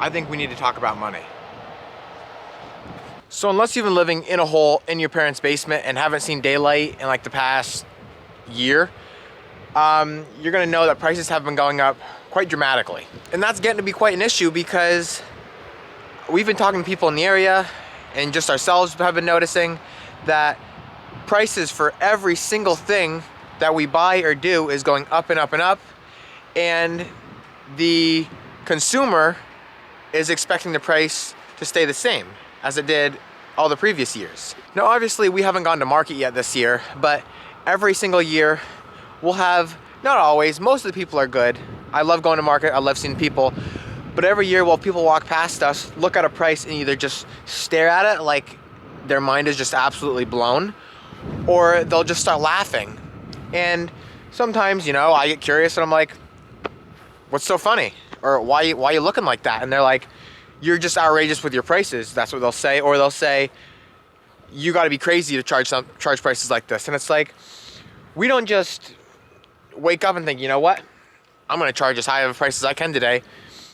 I think we need to talk about money. So unless you've been living in a hole in your parents' basement and haven't seen daylight in like the past year, you're gonna know that prices have been going up quite dramatically. And that's getting to be quite an issue because we've been talking to people in the area and just ourselves have been noticing that prices for every single thing that we buy or do is going up and up and up, and the consumer is expecting the price to stay the same as it did all the previous years. Now obviously we haven't gone to market yet this year, but every single year we'll have, not always, most of the people are good. I love going to market, I love seeing people, but every year while people walk past us, look at a price and either just stare at it like their mind is just absolutely blown, or they'll just start laughing. And sometimes, you know, I get curious and I'm like, what's so funny? Or why are you looking like that? And they're like, you're just outrageous with your prices. That's what they'll say. Or they'll say, you gotta be crazy to charge prices like this. And it's like, we don't just wake up and think, you know what? I'm gonna charge as high of a price as I can today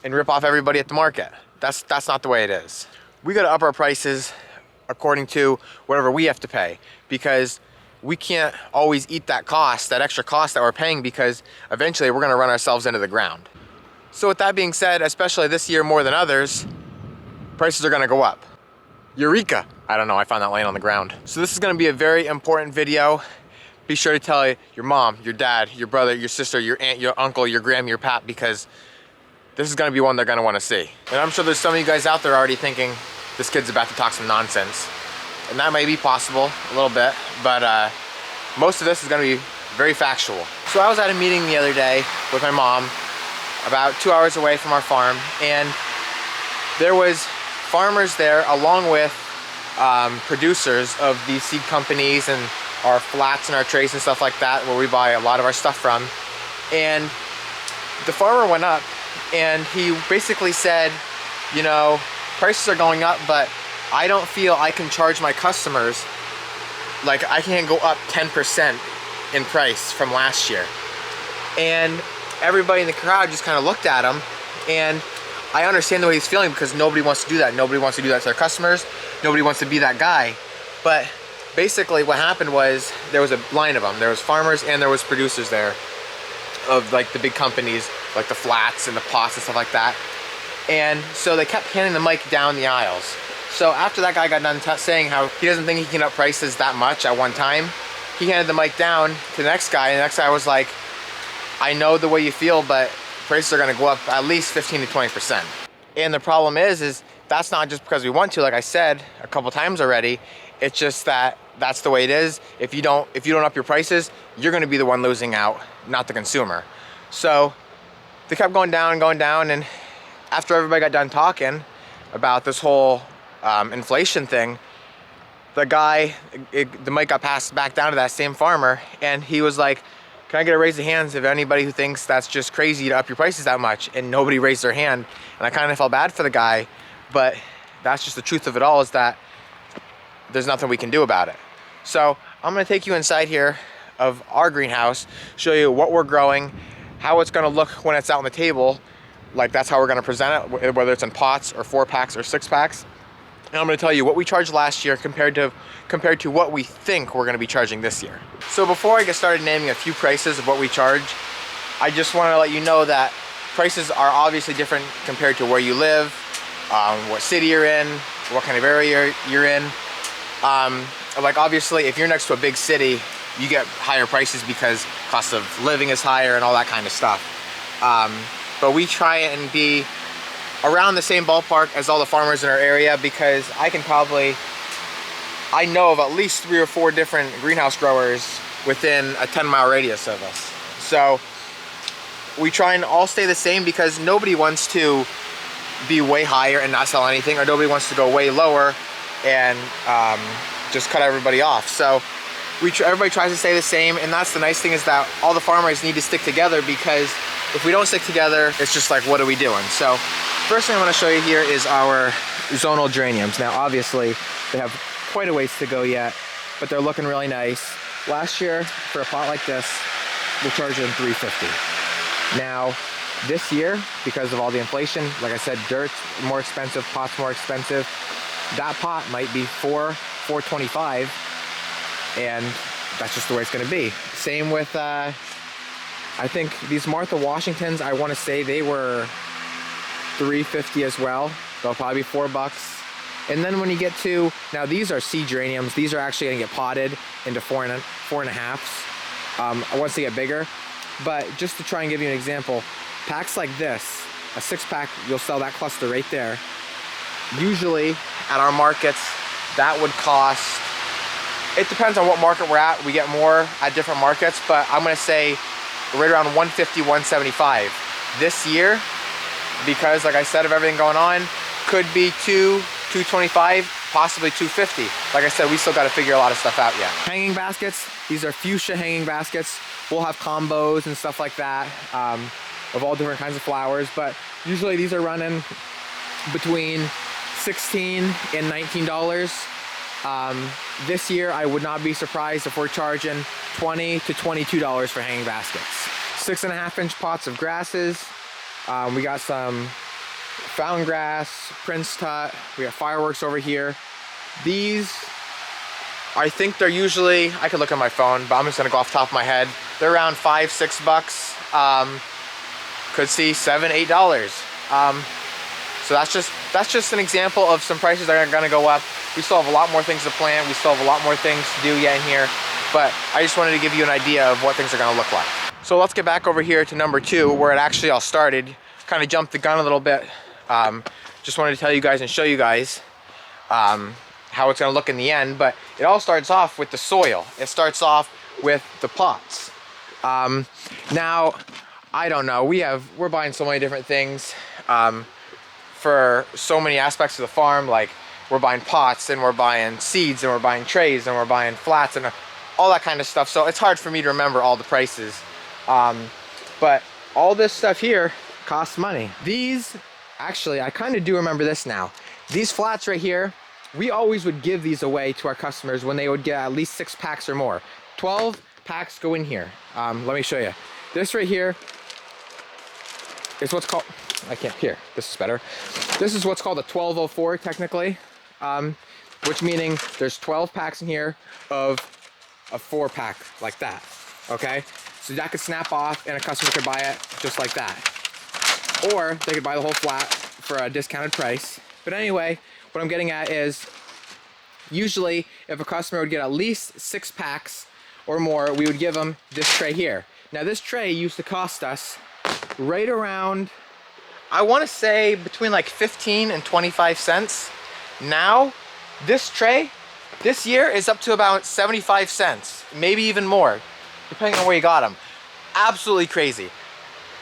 and rip off everybody at the market. That's not the way it is. We gotta up our prices according to whatever we have to pay, because we can't always eat that cost, that extra cost that we're paying, because eventually we're gonna run ourselves into the ground. So with that being said, especially this year more than others, prices are gonna go up. Eureka! I don't know, I found that laying on the ground. So this is gonna be a very important video. Be sure to tell your mom, your dad, your brother, your sister, your aunt, your uncle, your grandma, your pap, because this is gonna be one they're gonna wanna see. And I'm sure there's some of you guys out there already thinking, this kid's about to talk some nonsense. And that may be possible, a little bit, but most of this is gonna be very factual. So I was at a meeting the other day with my mom, about 2 hours away from our farm, and there was farmers there along with producers of these seed companies and our flats and our trays and stuff like that, where we buy a lot of our stuff from. And the farmer went up and he basically said, you know, prices are going up, but I don't feel I can charge my customers, like I can't go up 10% in price from last year. And everybody in the crowd just kind of looked at him, and I understand the way he's feeling, because nobody wants to do that. Nobody wants to do that to their customers. Nobody wants to be that guy. But basically what happened was, there was a line of them. There was farmers and there was producers there of like the big companies, like the flats and the pots and stuff like that. And so they kept handing the mic down the aisles. So after that guy got done saying how he doesn't think he can up prices that much at one time, he handed the mic down to the next guy, and the next guy was like, I know the way you feel, but prices are gonna go up at least 15 to 20%. And the problem is that's not just because we want to, like I said a couple times already, it's just that that's the way it is. If you don't up your prices, you're gonna be the one losing out, not the consumer. So they kept going down, and after everybody got done talking about this whole inflation thing, the mic got passed back down to that same farmer, and he was like, can I get a raise of hands of anybody who thinks that's just crazy to up your prices that much? And nobody raised their hand. And I kind of felt bad for the guy, but that's just the truth of it all, is that there's nothing we can do about it. So I'm gonna take you inside here of our greenhouse, show you what we're growing, how it's gonna look when it's out on the table. Like, that's how we're gonna present it, whether it's in pots or 4-packs or 6-packs. And I'm gonna tell you what we charged last year compared to what we think we're gonna be charging this year. So before I get started naming a few prices of what we charge, I just wanna let you know that prices are obviously different compared to where you live, what city you're in, what kind of area you're in. Like obviously if you're next to a big city, you get higher prices because cost of living is higher and all that kind of stuff. But we try and be around the same ballpark as all the farmers in our area, because I know of at least 3 or 4 different greenhouse growers within a 10-mile radius of us. So we try and all stay the same, because nobody wants to be way higher and not sell anything, or nobody wants to go way lower and just cut everybody off. So everybody tries to stay the same, and that's the nice thing, is that all the farmers need to stick together, because if we don't stick together, it's just like, what are we doing? So first thing I want to show you here is our Zonal Geraniums. Now obviously they have quite a ways to go yet, but they're looking really nice. Last year, for a pot like this, we're charging $3.50. Now, This year, because of all the inflation, like I said, dirt's more expensive, pot's more expensive. That pot might be $4.25, and that's just the way it's gonna be. Same with, I think these Martha Washingtons, I wanna say they were $3.50 as well. They'll probably be $4. And then when you get to, now these are seed geraniums. These are actually gonna get potted into 4.5s once they get bigger. But just to try and give you an example, packs like this, a 6-pack, you'll sell that cluster right there. Usually at our markets, that would cost, it depends on what market we're at. We get more at different markets, but I'm gonna say right around $150, $175. This year, because like I said, of everything going on, could be $225, possibly $250. Like I said, we still got to figure a lot of stuff out yet. Hanging baskets, these are fuchsia hanging baskets. We'll have combos and stuff like that of all different kinds of flowers, but usually these are running between $16 and $19. This year, I would not be surprised if we're charging $20 to $22 for hanging baskets. 6.5-inch pots of grasses. We got some fountain grass, Prince Tut, we got fireworks over here. These, I think they're usually, I could look at my phone, but I'm just gonna go off the top of my head. They're around $5, $6. Could see $7, $8. So that's just an example of some prices that are gonna go up. We still have a lot more things to plant. We still have a lot more things to do yet in here, but I just wanted to give you an idea of what things are gonna look like. So let's get back over here to number 2, where it actually all started. Kind of jumped the gun a little bit. Just wanted to tell you guys and show you guys how it's gonna look in the end, but it all starts off with the soil. It starts off with the pots. Now, I don't know, we're buying so many different things for so many aspects of the farm. Like, we're buying pots, and we're buying seeds, and we're buying trays, and we're buying flats, and all that kind of stuff. So it's hard for me to remember all the prices. But all this stuff here costs money. These, actually, I kind of do remember this now. These flats right here, we always would give these away to our customers when they would get at least 6 packs or more. 12 packs go in here. Let me show you. This right here is what's called, here, this is better. This is what's called a 1204 technically, which meaning there's 12 packs in here of a 4-pack like that, okay? So that could snap off and a customer could buy it just like that. Or they could buy the whole flat for a discounted price. But anyway, what I'm getting at is, usually if a customer would get at least 6 packs or more, we would give them this tray here. Now this tray used to cost us right around, I want to say between like 15 and 25 cents. Now, this tray, this year is up to about 75 cents, maybe even more, depending on where you got them. Absolutely crazy.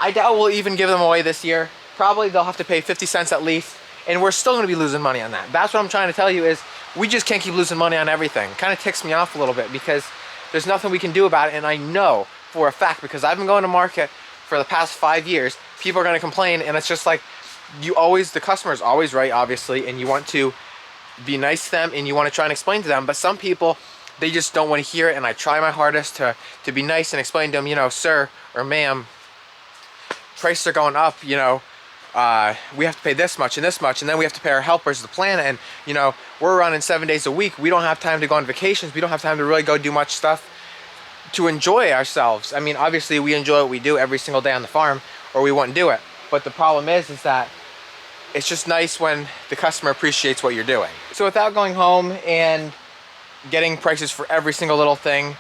I doubt we'll even give them away this year. Probably they'll have to pay 50 cents at least, and we're still gonna be losing money on that. That's what I'm trying to tell you, is we just can't keep losing money on everything. Kind of ticks me off a little bit because there's nothing we can do about it, and I know for a fact, because I've been going to market for the past 5 years, people are gonna complain, and it's just like, the customer's always right, obviously, and you want to be nice to them, and you want to try and explain to them, but some people, they just don't want to hear it, and I try my hardest to be nice and explain to them, you know, sir or ma'am, prices are going up, you know, we have to pay this much and this much, and then we have to pay our helpers to plant it, and you know, we're running 7 days a week. We don't have time to go on vacations. We don't have time to really go do much stuff to enjoy ourselves. I mean, obviously we enjoy what we do every single day on the farm, or we wouldn't do it. But the problem is that it's just nice when the customer appreciates what you're doing. So without going home and getting prices for every single little thing,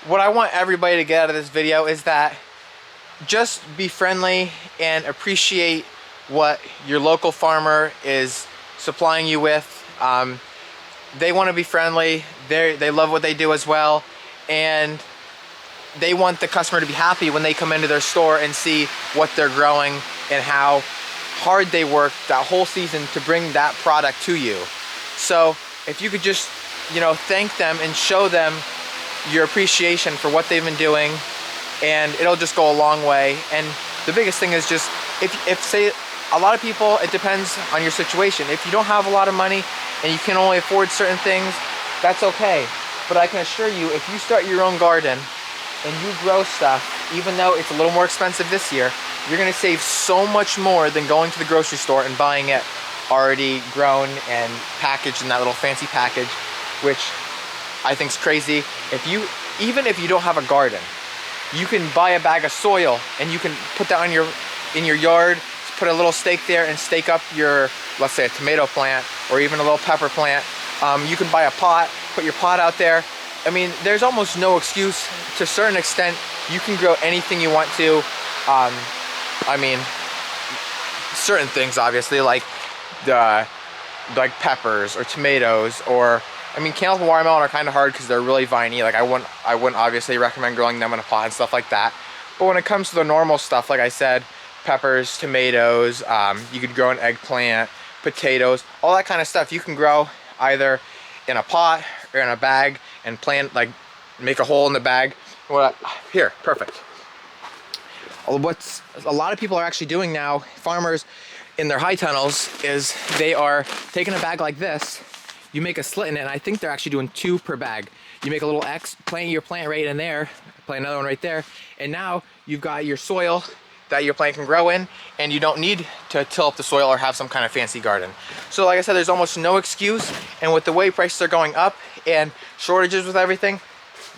what I want everybody to get out of this video is that just be friendly and appreciate what your local farmer is supplying you with. They want to be friendly. They love what they do as well, and they want the customer to be happy when they come into their store and see what they're growing and how hard they work that whole season to bring that product to you. So if you could just, you know, thank them and show them your appreciation for what they've been doing, and it'll just go a long way. And the biggest thing is just, if say, a lot of people, it depends on your situation. If you don't have a lot of money and you can only afford certain things, that's okay. But I can assure you, if you start your own garden and you grow stuff, even though it's a little more expensive this year, you're gonna save so much more than going to the grocery store and buying it already grown and packaged in that little fancy package, which I think is crazy. Even if you don't have a garden, you can buy a bag of soil and you can put that in your yard, put a little stake there and stake up your, let's say, a tomato plant or even a little pepper plant. You can buy a pot, put your pot out there. I mean, there's almost no excuse. To a certain extent, you can grow anything you want to. I mean, certain things obviously, like peppers or tomatoes, or I mean, cantaloupe and watermelon are kind of hard because they're really viney. Like I wouldn't obviously recommend growing them in a pot and stuff like that. But when it comes to the normal stuff, like I said, peppers, tomatoes, you could grow an eggplant, potatoes, all that kind of stuff you can grow either in a pot or in a bag and plant, like make a hole in the bag. Here, perfect. What a lot of people are actually doing now, farmers in their high tunnels, is they are taking a bag like this, you make a slit in it, and I think they're actually doing 2 per bag. You make a little X, plant your plant right in there, plant another one right there, and now you've got your soil that your plant can grow in, and you don't need to till up the soil or have some kind of fancy garden. So like I said, there's almost no excuse, and with the way prices are going up and shortages with everything,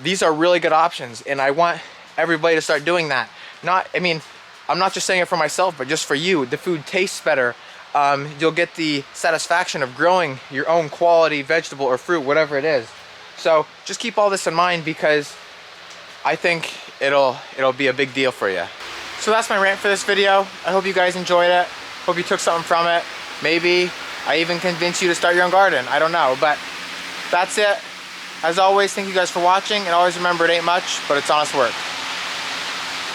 these are really good options, and I want everybody to start doing that. I mean, I'm not just saying it for myself, but just for you. The food tastes better. You'll get the satisfaction of growing your own quality vegetable or fruit, whatever it is. So just keep all this in mind, because I think it'll be a big deal for you. So that's my rant for this video. I hope you guys enjoyed it. Hope you took something from it. Maybe I even convinced you to start your own garden. I don't know, but that's it. As always, thank you guys for watching, and always remember, it ain't much, but it's honest work.